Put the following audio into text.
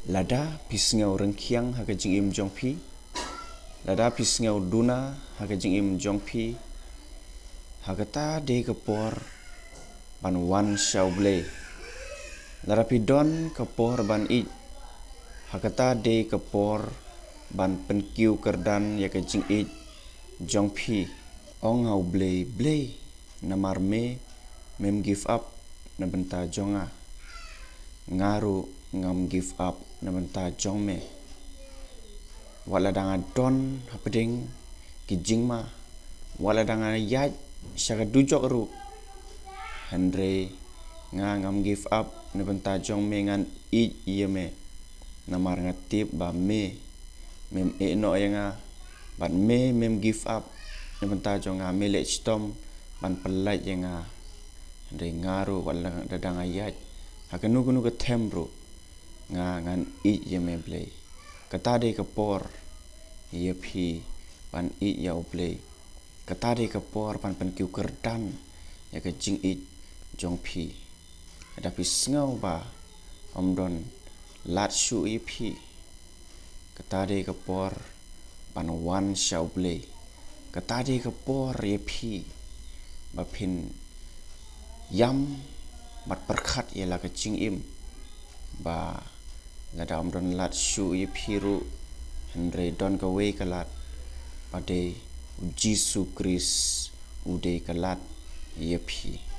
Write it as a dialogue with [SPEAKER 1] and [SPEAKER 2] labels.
[SPEAKER 1] Lada pisngau rengkiang haga jing im jongpi. Lada pisngau duna haga jing im jongpi. Haga ta de kepor ban wan shau ble. Lada pidon kepor ban i. Haga ta de kepor ban penkiu kerdan ya ke jing i jongpi. Ong hau ble namar mem give up na benta jonga. Ngaru ngam give up na benta jong me. Wala dangan don hapeding ki jing ma. Wala dangan yaj syaga dujok ru. Andre ngam give up na benta jong me ngan i iya me. Namar ngatip ba mem no yang ban mem give up na benta jong me lech stom ban pelaj yang Andre ngaru wala dangan yaj. Hakanu ke tembro ngan i ya me ble. Kata de kepor ya pi ban i ya ble. Kata de kepor ban penkiu kerdan ya ke jing i jong pi. Ada pi sngau ba omdon lat shu i pi. Kata de kepor ban wan shau ble. Kata de kepor ya pi ba pin yam mat perkhat ia la ke jing im ba lada omdon lat shu i piru Andre don ka we kalat pada Jisu Kris ude kalat ia pi.